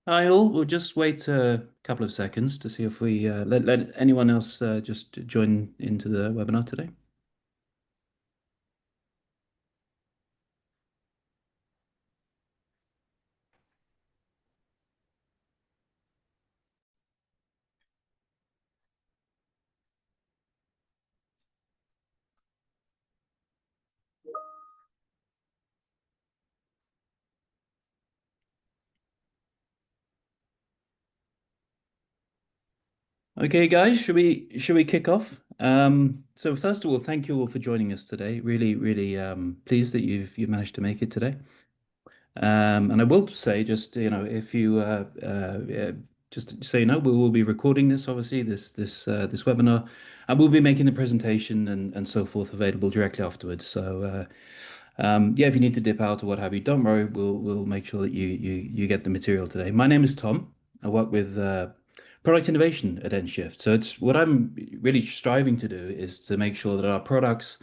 Hi all. We'll just wait a couple of seconds to see if we let anyone else just join into the webinar today. Okay, guys, should we kick off? So first of all, thank you all for joining us today. Really pleased that you've managed to make it today. And I will say, just if you just so you know, we will be recording this, obviously, this webinar, and we'll be making the presentation and so forth available directly afterwards. So yeah, if you need to dip out or what have you, don't worry. We'll make sure that you get the material today. My name is Tom. I work with product innovation at nShift. So it's what I'm really striving to do is to make sure that our products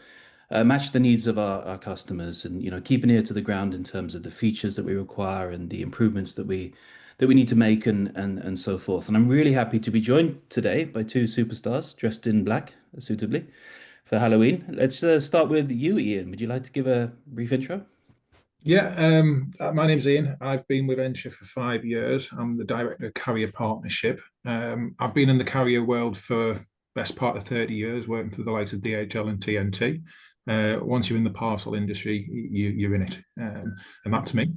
match the needs of our customers and keep an ear to the ground in terms of the features that we require and the improvements that we need to make and so forth. And I'm really happy to be joined today by two superstars dressed in black suitably for Halloween. Let's start with you, Ian. Would you like to give a brief intro? Yeah, my name's Ian. I've been with nShift for 5 years. I'm the director of carrier partnership. I've been in the carrier world for best part of 30 years, working for the likes of DHL and TNT. Once you're in the parcel industry, you're in it, and that's me.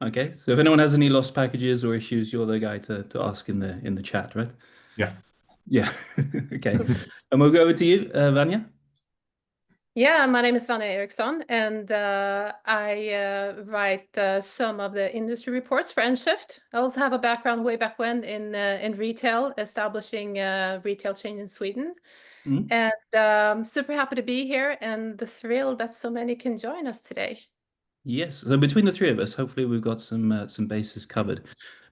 Okay, so if anyone has any lost packages or issues, you're the guy to ask in the chat, right? Yeah. Yeah. Okay. And we'll go over to you, Vanya. Yeah, my name is Vanja Eriksson, and I write some of the industry reports for nShift. I also have a background way back when in retail, establishing a retail chain in Sweden. Mhm. And super happy to be here and thrilled that so many can join us today. Yes. So between the three of us, hopefully we've got some bases covered.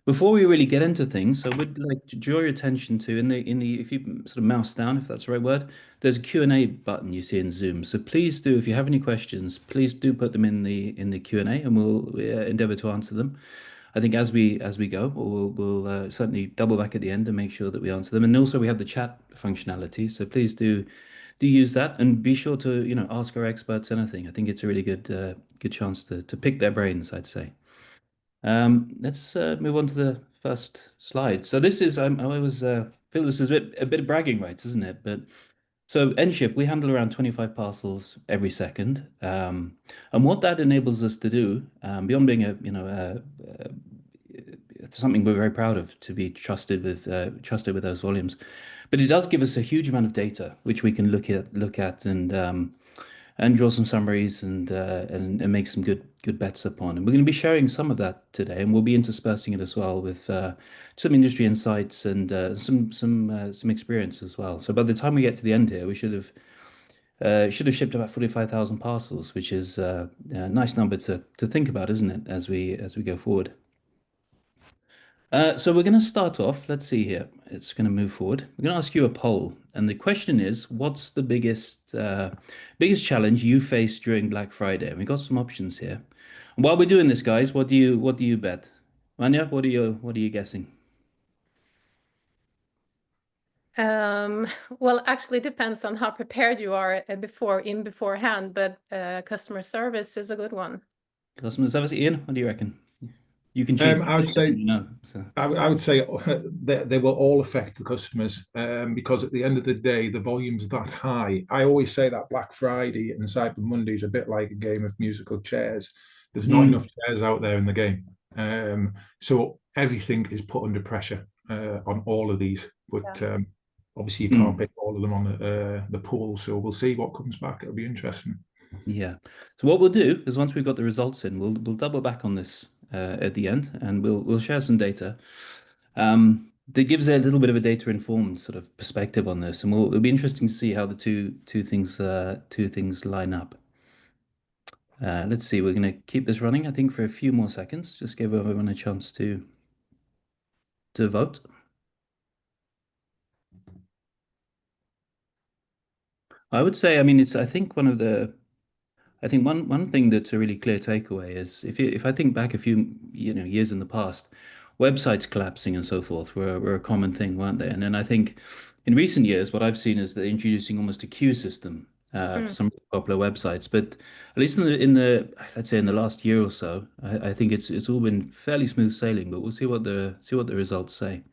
Before we really get into things, I would like to draw your attention to in the if you sort of mouse down, if that's the right word, there's a Q&A button you see in Zoom. So please do, if you have any questions, please do put them in the Q&A, and we'll endeavor to answer them. I think as we go, we'll certainly double back at the end and make sure that we answer them. And also we have the chat functionality, so please do use that and be sure to ask our experts anything. I think it's a really good chance to pick their brains, I'd say. Let's move on to the first slide. So this is I always feel this is a bit of bragging rights, isn't it? But so nShift, we handle around 25 parcels every second, and what that enables us to do, beyond being it's something we're very proud of to be trusted with those volumes, but it does give us a huge amount of data which we can look at and draw some summaries and make some good bets upon. And we're going to be sharing some of that today, and we'll be interspersing it as well with some industry insights and some experience as well. So by the time we get to the end here, we should have shipped about 45,000 parcels, which is a nice number to think about, isn't it, as we go forward. So we're going to start off. Let's see here. It's going to move forward. We're going to ask you a poll, and the question is, what's the biggest challenge you faced during Black Friday? And we've got some options here. And while we're doing this, guys, what do you bet? Vanya, what are you guessing? Um, well, actually, it depends on how prepared you are beforehand, but customer service is a good one. Customer service, Ian, what do you reckon? You can choose. I would say So. I would say they will all affect the customers, because at the end of the day, the volume's that high. I always say that Black Friday and Cyber Monday is a bit like a game of musical chairs. There's not Mm, enough chairs out there in the game, so everything is put under pressure on all of these. But obviously, you can't mm, pick all of them on the pool. So we'll see what comes back. It'll be interesting. yeah. So what we'll do is once we've got the results in, we'll double back on this at the end, and we'll share some data. That gives a little bit of a data-informed sort of perspective on this, and it'll be interesting to see how the two things line up. Let's see. We're going to keep this running, I think, for a few more seconds. Just give everyone a chance to vote. I would say, I mean, it's I think one of the I think one thing that's a really clear takeaway is if I think back a few years in the past, websites collapsing and so forth were a common thing, weren't they? And then I think in recent years, what I've seen is they're introducing almost a queue system for Mm. some popular websites. But at least in the let's say in the last year or so, I think it's all been fairly smooth sailing. But we'll see what the results say.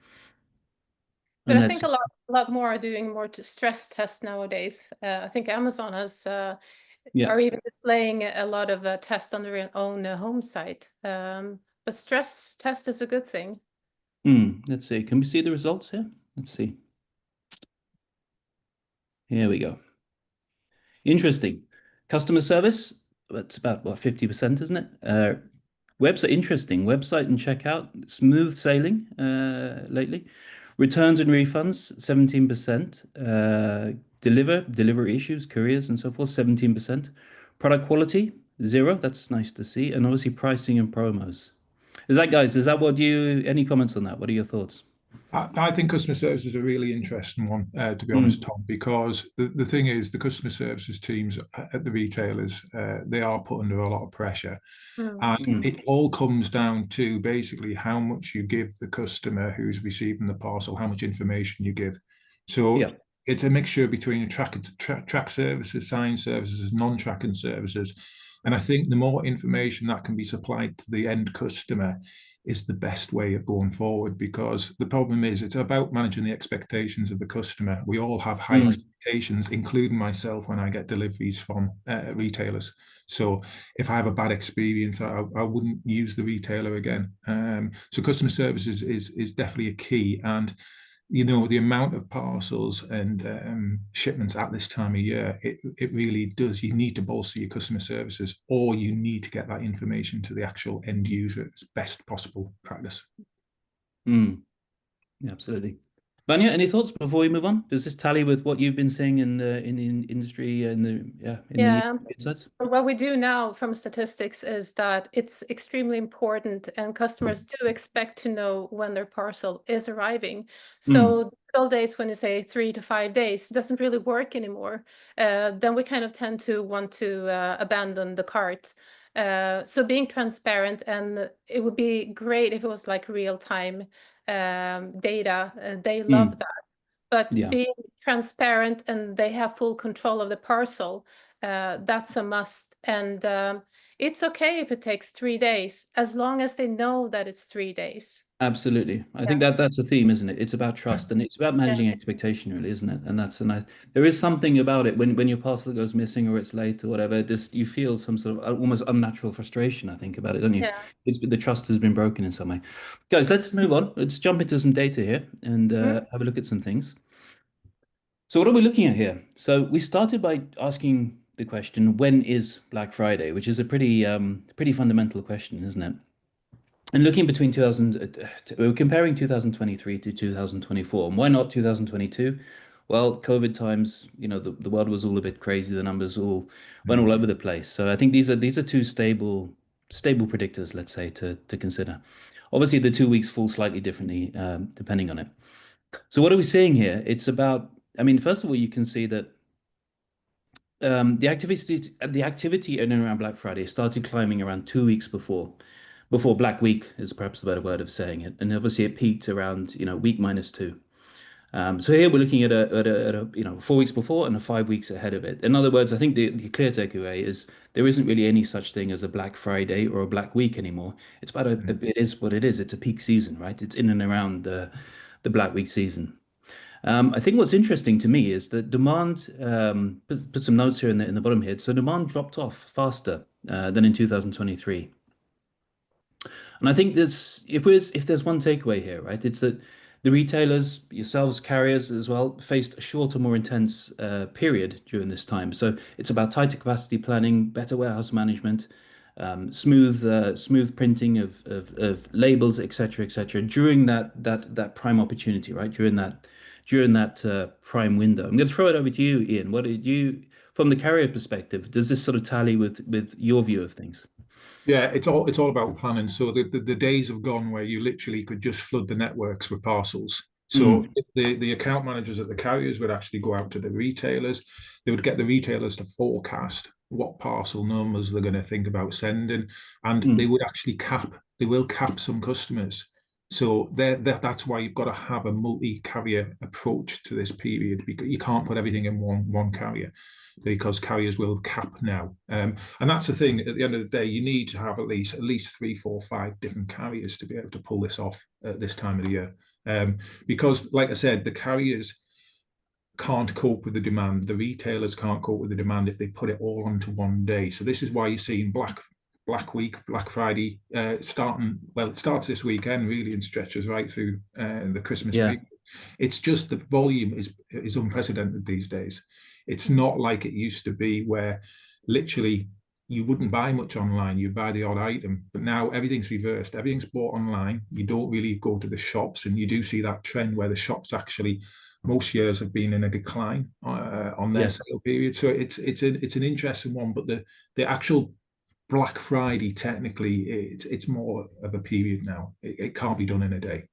But And I that's think a lot more are doing more to stress tests nowadays. I think Amazon has yeah. are even displaying a lot of tests on their own home site. But stress test is a good thing. Let's see. Can we see the results here? Let's see. Here we go. Interesting. Customer service, that's about what 50%, isn't it? Website interesting. Website and checkout, smooth sailing lately. Returns and refunds, 17%. Delivery issues, couriers and so forth, 17%. Product quality, 0. That's nice to see. And obviously pricing and promos. Is that what any comments on that? What are your thoughts? I think customer service is a really interesting one, to be honest, Mm, Tom, because the thing is, the customer services teams at the retailers, they are put under a lot of pressure. Mm. And mm, it all comes down to basically how much you give the customer who's receiving the parcel, how much information you give. So yeah. it's a mixture between track services, sign services, non-tracking services. And I think the more information that can be supplied to the end customer is the best way of going forward, because the problem is it's about managing the expectations of the customer. We all have high Mm, expectations, including myself when I get deliveries from retailers. So if I have a bad experience, I wouldn't use the retailer again. So customer service is definitely a key. And the amount of parcels and shipments at this time of year, it really does. You need to bolster your customer services, or you need to get that information to the actual end user as best possible practice. mm. Yeah, absolutely. Vanya, any thoughts before we move on? Does this tally with what you've been seeing in the industry in the Yeah. insights? What we do now from statistics is that it's extremely important, and customers do expect to know when their parcel is arriving. Mm, So the good old days when you say 3 to 5 days doesn't really work anymore. Then we kind of tend to want to abandon the cart. So being transparent, and it would be great if it was like real time data. They love mm, that. But yeah. being transparent and they have full control of the parcel, that's a must. And it's okay if it takes 3 days, as long as they know that it's 3 days. Absolutely. I Yeah, think that's a theme, isn't it? It's about trust and it's about yeah, managing expectation, really, isn't it? There is something about it when your parcel goes missing or it's late or whatever, just you feel some sort of almost unnatural frustration, I think, about it, don't you? yeah. The trust has been broken in some way. Guys, let's move on. Let's jump into some data here and Mhm. have a look at some things. So what are we looking at here? So we started by asking the question, when is Black Friday? Which is a pretty fundamental question, isn't it? And looking between 2000, we're comparing 2023 to 2024. And why not 2022? Well, COVID times, the world was all a bit crazy. The numbers all went all over the place. So I think these are two stable predictors, let's say, to consider. Obviously, the 2 weeks fall slightly differently depending on it. So what are we seeing here? It's about, I mean, first of all, you can see that the activity in and around Black Friday started climbing around 2 weeks before Black Week is perhaps the better word of saying it, and obviously it peaked around week -2. So here we're looking at a 4 weeks before and a 5 weeks ahead of it. In other words, I think the clear takeaway is there isn't really any such thing as a Black Friday or a Black Week anymore. It's about it is what it is. It's a peak season, right? It's in and around the Black Week season. I think what's interesting to me is that demand, put some notes here in the bottom here. So demand dropped off faster than in 2023. And I think if there's one takeaway here, right, it's that the retailers, yourselves, carriers as well, faced a shorter, more intense period during this time. So it's about tighter capacity planning, better warehouse management, smooth printing of labels, etc., during that prime opportunity, right? During that prime window. I'm going to throw it over to you, Ian. What did you, from the carrier perspective, does this sort of tally with your view of things? Yeah, it's all about planning. So the days have gone where you literally could just flood the networks with parcels. So Mm, the account managers at the carriers would actually go out to the retailers. They would get the retailers to forecast what parcel numbers they're going to think about sending, and they would actually they will cap some customers. So that's why you've got to have a multi-carrier approach to this period, because you can't put everything in one carrier, because carriers will cap now. And that's the thing. At the end of the day, you need to have at least 3, 4, 5 different carriers to be able to pull this off at this time of the year. Because, like I said, the carriers can't cope with the demand. The retailers can't cope with the demand if they put it all onto one day. So this is why you're seeing Black Week, Black Friday starting. Well, it starts this weekend really and stretches right through the Christmas week. It's just the volume is unprecedented these days. It's not like it used to be, where literally you wouldn't buy much online. You buy the odd item, but now everything's reversed. Everything's bought online. You don't really go to the shops, and you do see that trend where the shops actually, most years have been in a decline on their sale period. So it's an interesting one, but the actual Black Friday, technically, it's more of a period now. It can't be done in a day.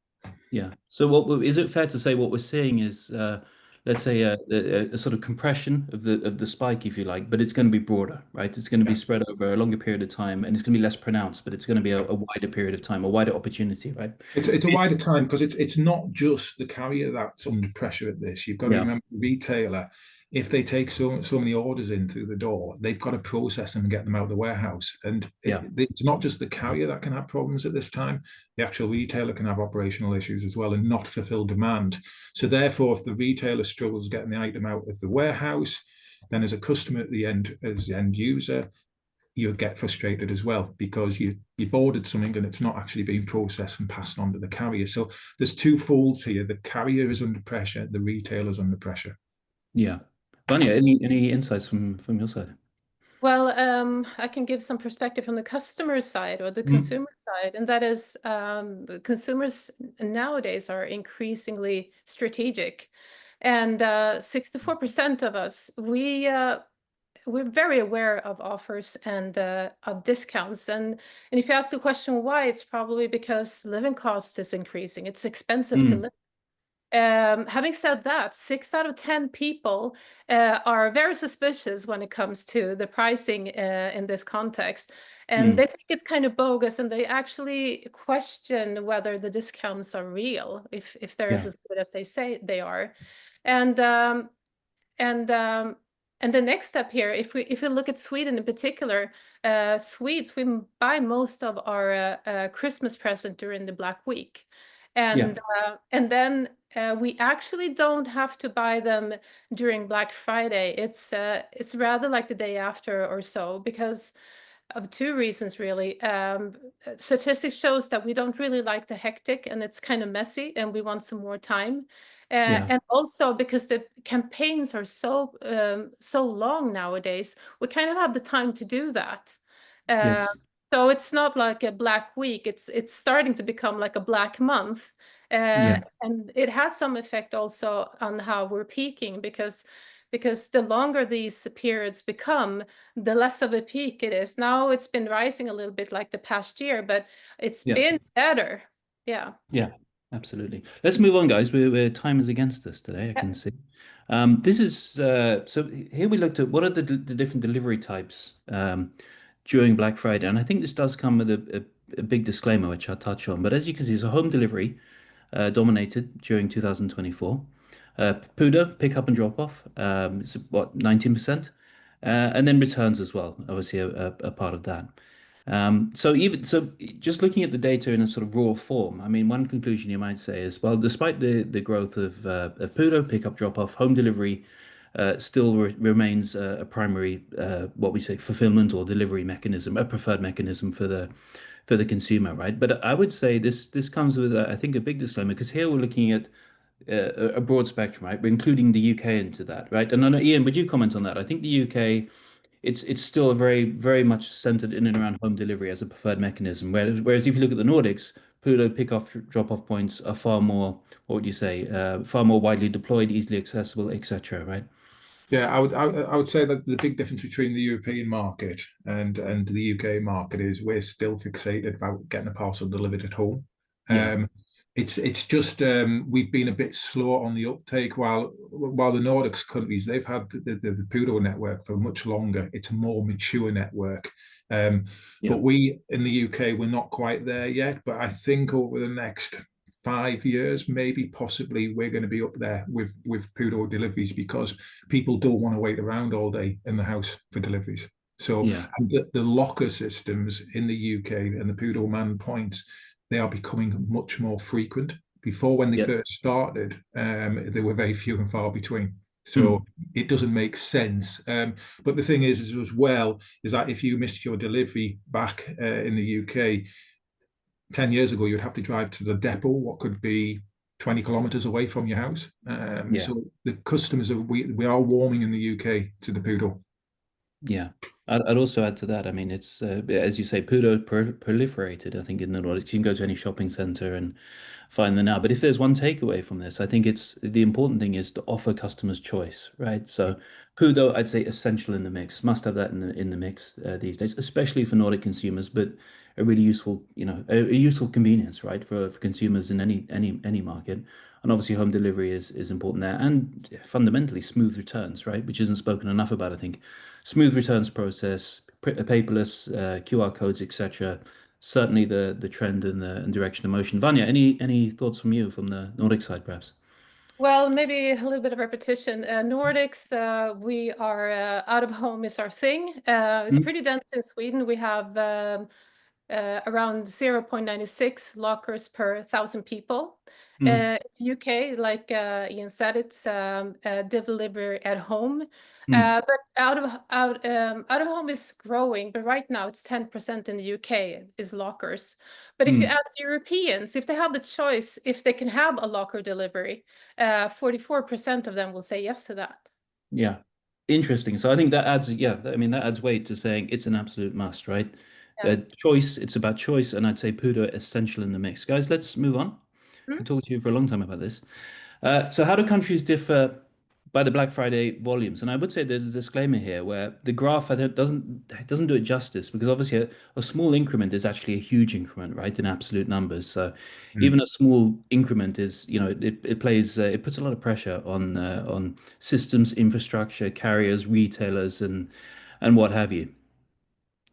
Yeah. So what is it fair to say what we're seeing is, let's say a sort of compression of the spike, if you like, but it's going to be broader, right? It's going to be spread over a longer period of time, and it's going to be less pronounced, but it's going to be a wider period of time, a wider opportunity, right? It's a wider time, because it's not just the carrier that's under pressure at this. You've got to remember, the retailer, if they take so many orders in through the door, they've got to process them and get them out of the warehouse. And it's not just the carrier that can have problems at this time. The actual retailer can have operational issues as well and not fulfill demand. So therefore, if the retailer struggles getting the item out of the warehouse, then as a customer at the end, as the end user, you get frustrated as well, because you've ordered something and it's not actually being processed and passed on to the carrier. So there's two folds here. The carrier is under pressure, the retailer's under pressure. Yeah. Vanja, any insights from your side? Well, I can give some perspective from the customer side or the consumer side, and that is consumers nowadays are increasingly strategic, and 64% of us, we're very aware of offers and of discounts. And if you ask the question why, it's probably because living cost is increasing. It's expensive to live. Having said that, 6 out of 10 people are very suspicious when it comes to the pricing in this context. And they think it's kind of bogus, and they actually question whether the discounts are real, if they're as good as they say they are. And the next step here, if we look at Sweden in particular, Swedes, we buy most of our Christmas present during the Black Week, and then we actually don't have to buy them during Black Friday. It's rather like the day after or so, because of two reasons, really. Statistics shows that we don't really like the hectic, and it's kind of messy, and we want some more time. And also because the campaigns are so long nowadays, we kind of have the time to do that. So it's not like a Black Week. It's starting to become like a Black Month. And it has some effect also on how we're peaking, because the longer these periods become, the less of a peak it is. Now it's been rising a little bit like the past year, but it's been better. Yeah. Yeah, absolutely. Let's move on, guys. Time is against us today, I can see. This is so here we looked at what are the different delivery types during Black Friday, and I think this does come with a big disclaimer, which I'll touch on. But as you can see, so home delivery dominated during 2024. PUDO, pick up and drop off, it's what, 19%, and then returns as well, obviously a part of that. So just looking at the data in a sort of raw form, I mean, one conclusion you might say is, well, despite the growth of PUDO, pick up, drop off, home delivery still remains a primary what we say fulfillment or delivery mechanism, a preferred mechanism for the consumer, right? But I would say this comes with I think a big disclaimer, because here we're looking at a broad spectrum, right? We're including the UK into that, right? And I know, Ian, would you comment on that? I think the UK, it's still very, very much centered in and around home delivery as a preferred mechanism. Whereas if you look at the Nordics, PUDO pick-off, drop-off points are far more, what would you say, far more widely deployed, easily accessible, etc., right? Yeah, I would say that the big difference between the European market and the UK market is we're still fixated about getting a parcel delivered at home. It's just we've been a bit slow on the uptake. While the Nordics countries, they've had the PUDO network for much longer. It's a more mature network. But we in the UK, we're not quite there yet. But I think over the next 5 years, maybe possibly, we're going to be up there with PUDO deliveries, because people don't want to wait around all day in the house for deliveries. So the locker systems in the UK and the PUDO man points, they are becoming much more frequent. Before, when they first started, they were very few and far between. So it doesn't make sense. But the thing is as well, is that if you missed your delivery back in the UK 10 years ago, you'd have to drive to the depot, what could be 20 kilometers away from your house. So the customers, we are warming in the UK to the PUDO. Yeah, I'd also add to that. I mean, it's as you say, PUDO proliferated. I think in the Nordics, you can go to any shopping center and find them now. But if there's one takeaway from this, I think it's the important thing is to offer customers choice, right? So PUDO, I'd say essential in the mix. Must have that in the mix these days, especially for Nordic consumers. But a really useful, a useful convenience, right, for consumers in any market. And obviously, home delivery is important there, and fundamentally smooth returns, right, which isn't spoken enough about, I think. Smooth returns process, paperless QR codes, etc. Certainly the trend and the direction of motion. Vanya, any thoughts from you from the Nordic side, perhaps? Well, maybe a little bit of repetition. Nordics, we are out of home is our thing. It's pretty dense in Sweden. We have around 0.96 lockers per 1,000 people. UK, like Ian said, it's deliver at home. But out of home is growing, but right now it's 10% in the UK is lockers. But if you ask Europeans, if they have the choice, if they can have a locker delivery, 44% of them will say yes to that. Yeah, interesting. So I think that adds, I mean, that adds weight to saying it's an absolute must, right? Choice, it's about choice, and I'd say PUDO essential in the mix. Guys, let's move on. I could talk to you for a long time about this. So how do countries differ by the Black Friday volumes? And I would say there's a disclaimer here where the graph doesn't do it justice, because obviously a small increment is actually a huge increment, right, in absolute numbers. So even a small increment is, it plays it puts a lot of pressure on systems, infrastructure, carriers, retailers, and what have you.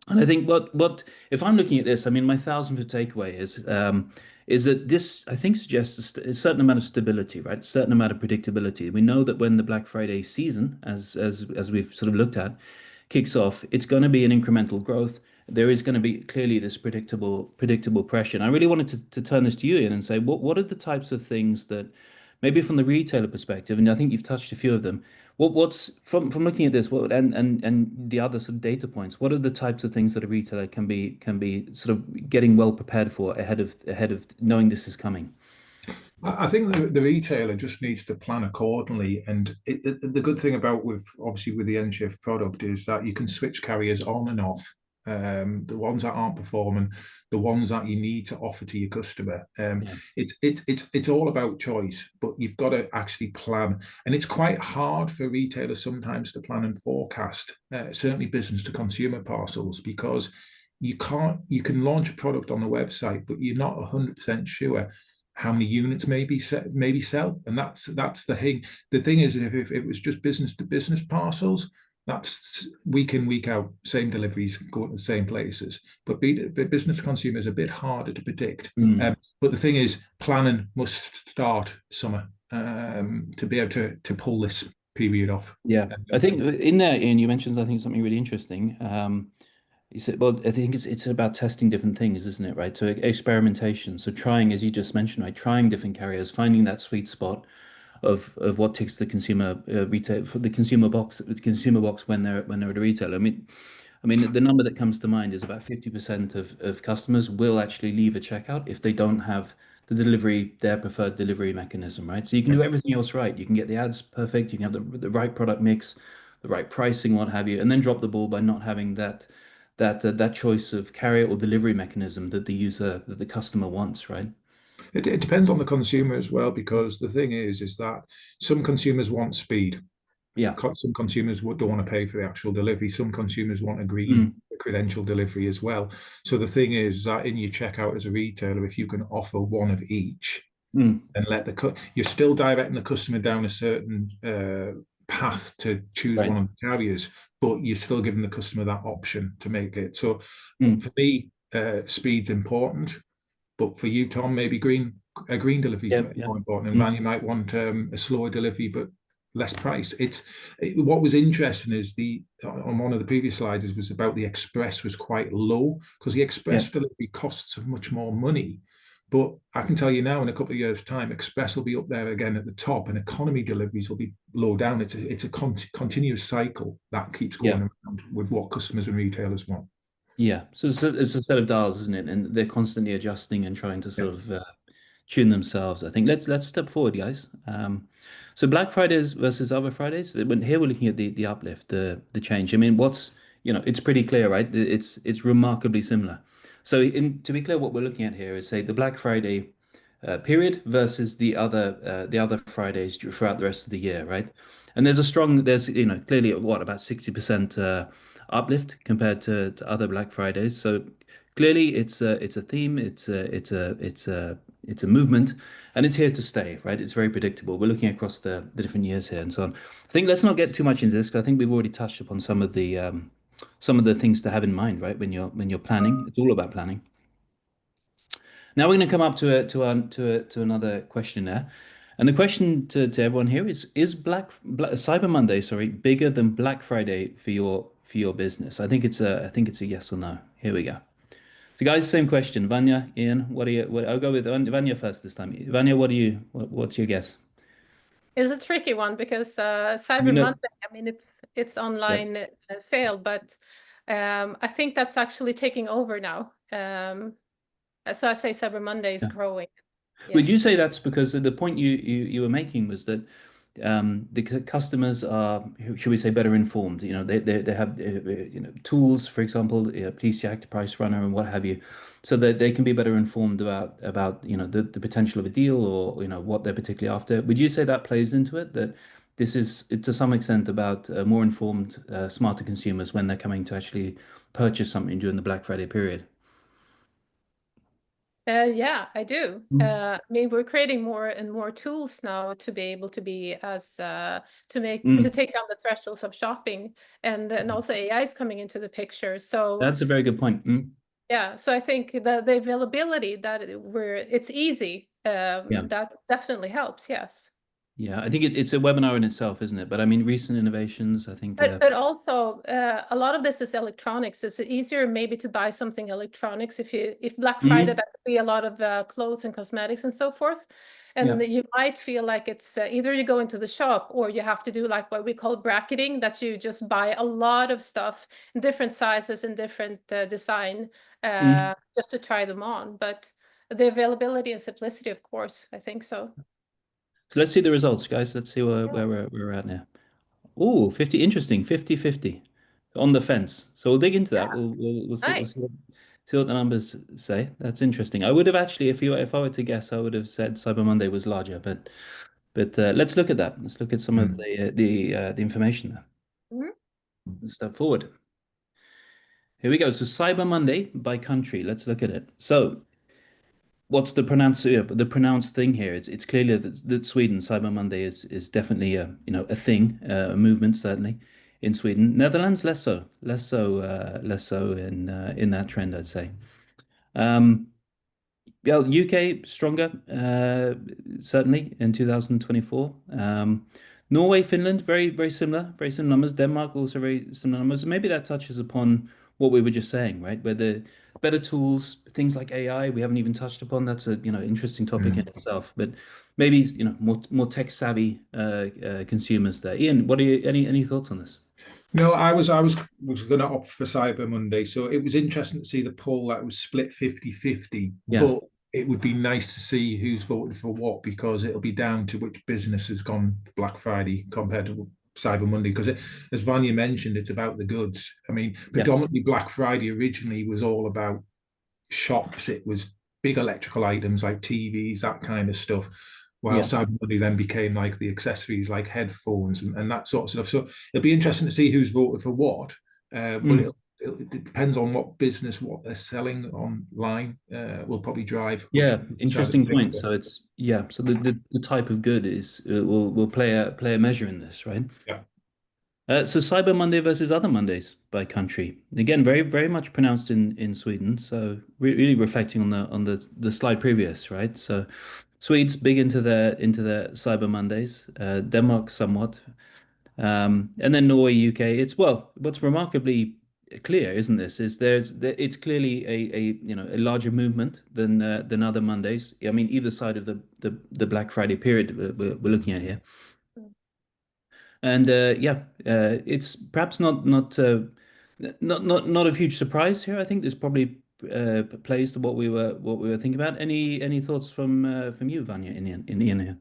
And I think what if I'm looking at this, I mean, my 1,000-foot takeaway is that this, I think, suggests a certain amount of stability, right? A certain amount of predictability. We know that when the Black Friday season, as we've sort of looked at, kicks off, it's going to be an incremental growth. There is going to be clearly this predictable pressure. And I really wanted to turn this to you, Ian, and say, what are the types of things that maybe from the retailer perspective, and I think you've touched a few of them. What's from looking at this, and the other sort of data points, what are the types of things that a retailer can be sort of getting well prepared for ahead of knowing this is coming? I think the retailer just needs to plan accordingly. And the good thing about obviously with the nShift product is that you can switch carriers on and off. The ones that aren't performing, the ones that you need to offer to your customer. It's all about choice, but you've got to actually plan. And it's quite hard for retailers sometimes to plan and forecast, certainly business to consumer parcels, because you can launch a product on the website, but you're not 100% sure how many units maybe sell. And that's the thing. The thing is, if it was just business to business parcels, that's week in, week out, same deliveries going to the same places. But business to consumer is a bit harder to predict. But the thing is, planning must start summer to be able to pull this period off. Yeah, I think in there, Ian, you mentioned, I think, something really interesting. You said, well, I think it's about testing different things, isn't it? Right. So experimentation. So trying, as you just mentioned, right, trying different carriers, finding that sweet spot of what ticks the consumer retail for the consumer box when they're at a retailer. I mean, the number that comes to mind is about 50% of customers will actually leave a checkout if they don't have their preferred delivery mechanism, right? So you can do everything else right. You can get the ads perfect, you can have the right product mix, the right pricing, what have you, and then drop the ball by not having that choice of carrier or delivery mechanism that the customer wants, right? It depends on the consumer as well, because the thing is that some consumers want speed. Yeah. Some consumers don't want to pay for the actual delivery. Some consumers want a green credential delivery as well. So the thing is that in your checkout as a retailer, if you can offer one of each, Mm. and you're still directing the customer down a certain path to choose one of the carriers, but you're still giving the customer that option to make it. So for me, speed's important, but for you, Tom, maybe a green delivery is more important. And Vanja might want a slower delivery, but less price. What was interesting is on one of the previous slides was about the express was quite low, because the express delivery costs much more money. But I can tell you now, in a couple of years' time, express will be up there again at the top, and economy deliveries will be low down. It's a continuous cycle that keeps going around with what customers and retailers want. Yeah, so it's a set of dials, isn't it? And they're constantly adjusting and trying to sort of tune themselves. I think let's step forward, guys. So Black Fridays versus other Fridays. Here we're looking at the uplift, the change. I mean, it's pretty clear, right? It's remarkably similar. So to be clear, what we're looking at here is, say, the Black Friday period versus the other Fridays throughout the rest of the year, right? And there's clearly about 60% uplift compared to other Black Fridays. So clearly it's a theme, it's a movement, and it's here to stay, right? It's very predictable. We're looking across the different years here and so on. I think let's not get too much into this, because I think we've already touched upon some of the things to have in mind, right? When you're planning, it's all about planning. Now we're going to come up to another question there, and the question to everyone here is Cyber Monday, sorry, bigger than Black Friday for your business? I think it's a yes or no. Here we go. So guys, same question. Vanja, Ian, I'll go with Vanja first this time. Vanja, what's your guess? It's a tricky one, because Cyber Monday, I mean, it's online sale, but I think that's actually taking over now. So I say Cyber Monday is growing. Would you say that's because the point you were making was that the customers are, should we say, better informed? They have tools, for example, Police Act, Price Runner, and what have you, so that they can be better informed about the potential of a deal, or what they're particularly after. Would you say that plays into it, that this is to some extent about more informed, smarter consumers when they're coming to actually purchase something during the Black Friday period? Yeah, I do. I mean, we're creating more and more tools now to be able to be to take down the thresholds of shopping, and also AI is coming into the picture. So that's a very good point. Yeah, so I think the availability it's easy, that definitely helps. Yes. Yeah, I think it's a webinar in itself, isn't it? But I mean, recent innovations, I think. But also, a lot of this is electronics. It's easier maybe to buy something electronics if Black Friday, that could be a lot of clothes and cosmetics and so forth. And you might feel like it's either you go into the shop, or you have to do like what we call bracketing, that you just buy a lot of stuff in different sizes and different design, just to try them on. But the availability and simplicity, of course, I think so. So let's see the results, guys. Let's see where we're at now. Oh, 50, interesting. 50-50 on the fence. So we'll dig into that. We'll see, Nice. see what the numbers say. That's interesting. I would have actually, if I were to guess, I would have said Cyber Monday was larger, but let's look at that. Let's look at some of the information there. Let's step forward. Here we go. So Cyber Monday by country. Let's look at it. So what's the pronounced thing here? It's clearly that Sweden, Cyber Monday is definitely a thing, a movement, certainly in Sweden. Netherlands, less so in that trend, I'd say. Yeah, UK stronger, certainly in 2024. Norway, Finland, very similar numbers. Denmark also very similar numbers. Maybe that touches upon what we were just saying, right? Where the better tools, things like AI, we haven't even touched upon. That's a interesting topic in itself. But maybe more tech savvy consumers there. Ian, what are any thoughts on this? No, I was going to opt for Cyber Monday, so it was interesting to see the poll that was split 50-50. But it would be nice to see who's voted for what, because it'll be down to which business has gone for Black Friday compared to Cyber Monday. Because as Vanja mentioned, it's about the goods. I mean, predominantly Black Friday originally was all about shops. It was big electrical items like TVs, that kind of stuff. While Cyber Monday then became like the accessories, like headphones and that sort of stuff. So it'll be interesting to see who's voted for what. But it depends on what business, what they're selling online, will probably drive which Yeah, side of the interesting point. picture. So it's yeah, so the type of good is will play a measure in this, right? Yeah. So Cyber Monday versus other Mondays by country. Again, very much pronounced in Sweden. So really reflecting on the slide previous, right? So Swedes big into their Cyber Mondays. Denmark somewhat, and then Norway, UK. It's well, what's remarkably clear, isn't this? Is it's clearly a larger movement than other Mondays. I mean, either side of the Black Friday period we're looking at here. And yeah, it's perhaps not a huge surprise here. I think this probably plays to what we were thinking about. Any thoughts from you, Vanya, in the end here?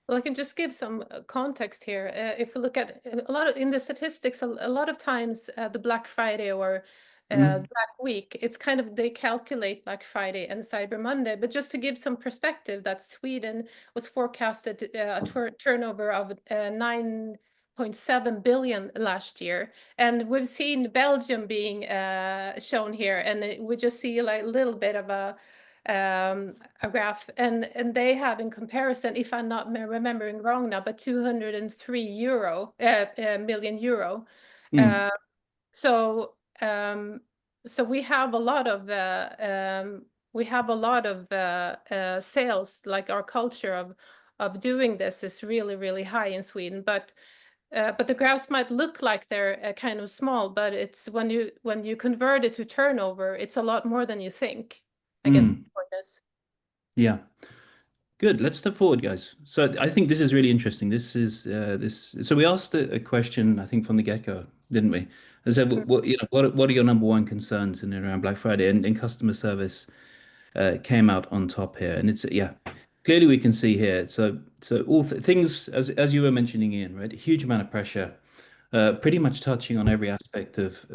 Well, I can just give some context here. If we look at a lot of in the statistics, a lot of times the Black Friday or Mm, Black Week, it's kind of they calculate Black Friday and Cyber Monday. But just to give some perspective, that Sweden was forecasted a turnover of 9.7 billion last year, and we've seen Belgium being shown here, and we just see like a little bit of a graph, and they have in comparison, if I'm not remembering wrong now, but 203 million euro. mm, So so we have a lot of sales. Like our culture of doing this is really high in Sweden, but the graphs might look like they're kind of small, but it's when you convert it to turnover, it's a lot more than you think. I guess the mm. point is. Yeah. Good. Let's step forward, guys. So I think this is really interesting. This is this. So we asked a question, I think, from the get-go, didn't we? I said, what are your number one concerns in and around Black Friday? And customer service came out on top here. And it's yeah, clearly we can see here. So all th things as you were mentioning, Ian, right? A huge amount of pressure, pretty much touching on every aspect of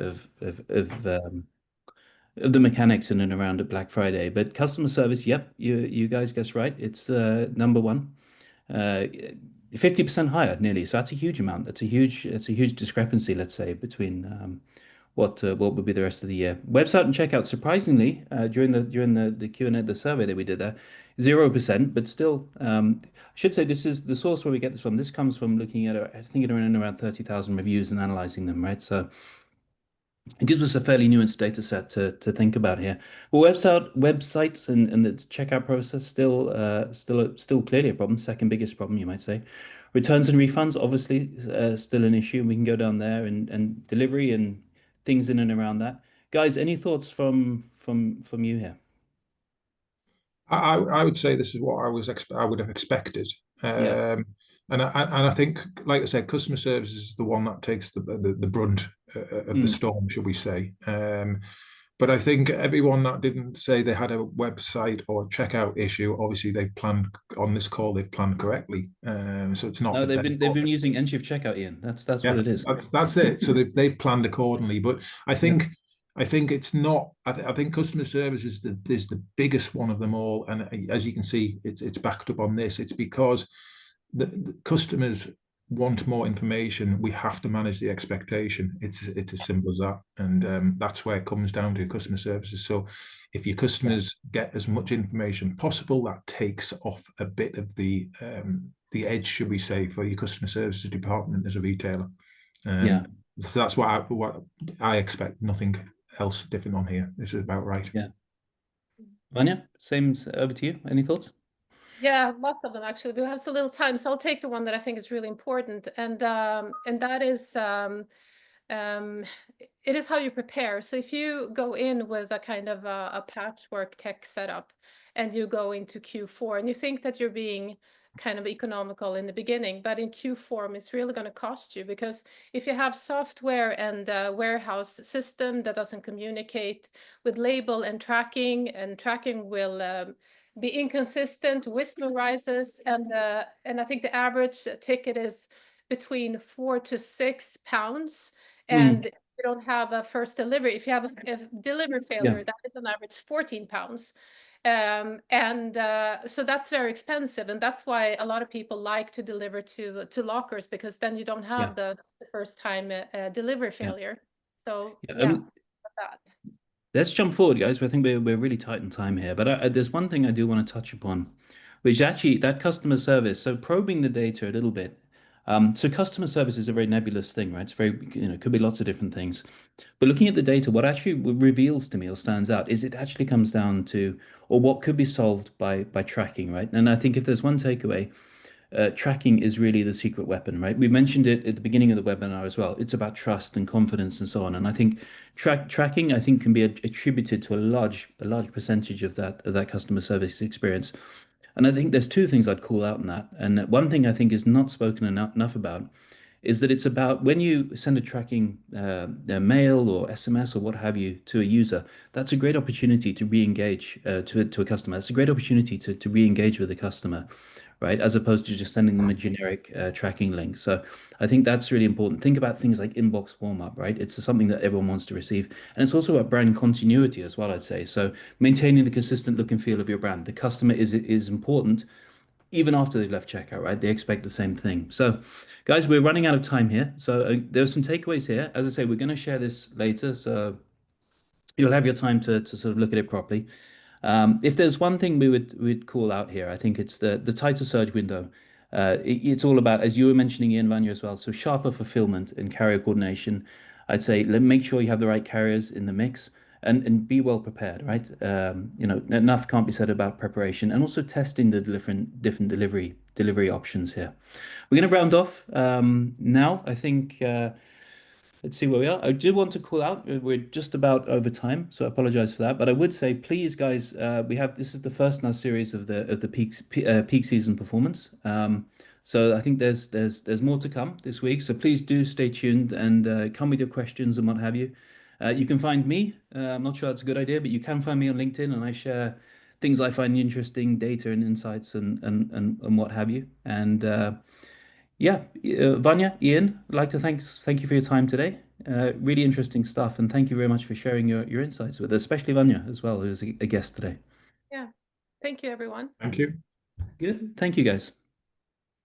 the mechanics in and around at Black Friday. But customer service, yep, you guys guessed right. It's number one. 50% higher nearly. So that's a huge amount. That's a huge discrepancy, let's say, between what would be the rest of the year. Website and checkout, surprisingly, during the Q&A, the survey that we did there, 0%, but still, I should say this is the source where we get this from. This comes from looking at, I think, around 30,000 reviews and analyzing them, right? So it gives us a fairly nuanced data set to think about here. Well, websites and the checkout process still clearly a problem, second biggest problem, you might say. Returns and refunds, obviously, still an issue. We can go down there and delivery and things in and around that. Guys, any thoughts from you here? I would say this is what I would have expected. Yeah. And I think, like I said, customer service is the one that takes the brunt of the storm, should we say. But I think everyone that didn't say they had a website or checkout issue, obviously they've planned on this call, they've planned correctly. So it's not No, that they've been using nShift checkout, Ian. That's what yeah, it is. that's it. So they've planned accordingly. But I think it's not. I think customer service is the biggest one of them all. And as you can see, it's backed up on this. It's because the customers want more information. We have to manage the expectation. It's as simple as that. And that's where it comes down to customer services. So if your customers get as much information possible, that takes off a bit of the edge, should we say, for your customer services department as a retailer. Yeah. So that's what I expect. Nothing else different on here. This is about right. Yeah. Vanya, same over to you. Any thoughts? Yeah, lots of them actually. We have so little time, so I'll take the one that I think is really important, and that is it is how you prepare. So if you go in with a kind of a patchwork tech setup, and you go into Q4, and you think that you're being kind of economical in the beginning, but in Q4 it's really going to cost you, because if you have software and a warehouse system that doesn't communicate with label and tracking will be inconsistent, WISMO rises, and I think the average ticket is between £4 to £6, and if you don't have a first delivery, if you have a delivery failure, that is on average £14. So that's very expensive, and that's why a lot of people like to deliver to lockers, because then you don't have the first time delivery failure. So Yeah, yeah, that. let's jump forward, guys. I think we're really tight on time here. But there's one thing I do want to touch upon, which actually that customer service. So probing the data a little bit. So customer service is a very nebulous thing, right? It's very, could be lots of different things. But looking at the data, what actually reveals to me or stands out is it actually comes down to, or what could be solved by tracking, right? And I think if there's one takeaway, tracking is really the secret weapon, right? We mentioned it at the beginning of the webinar as well. It's about trust and confidence and so on. And I think tracking, I think, can be attributed to a large percentage of that customer service experience. And I think there's two things I'd call out in that. And one thing I think is not spoken enough about is that it's about when you send a tracking mail or SMS or what have you to a user, that's a great opportunity to re-engage to a customer. That's a great opportunity to re-engage with the customer, right? As opposed to just sending them a generic tracking link. So I think that's really important. Think about things like inbox warm up, right? It's something that everyone wants to receive. And it's also about brand continuity as well, I'd say. So maintaining the consistent look and feel of your brand. The customer is important even after they left checkout, right? They expect the same thing. So, guys, we're running out of time here. So there's some takeaways here. As I say, we're going to share this later, so you'll have your time to sort of look at it properly. If there's one thing we'd call out here, I think it's the tighter search window. It's all about, as you were mentioning, Ian, Vanya, as well. So sharper fulfillment and carrier coordination. I'd say make sure you have the right carriers in the mix and be well prepared, right? Enough can't be said about preparation and also testing the different delivery options here. We're going to round off now. I think. Let's see where we are. I do want to call out. We're just about over time, so I apologize for that. But I would say, please, guys, this is the first in our series of the peak season performance. So I think there's more to come this week. So please do stay tuned and come with your questions and what have you. You can find me. I'm not sure that's a good idea, but you can find me on LinkedIn, and I share things I find interesting, data and insights, and what have you. And yeah, Vanya, Ian, I'd like to thank you for your time today. Really interesting stuff, and thank you very much for sharing your insights with us, especially Vanya as well, who's a guest today. Yeah. Thank you, everyone. Thank you. Good. Thank you, guys.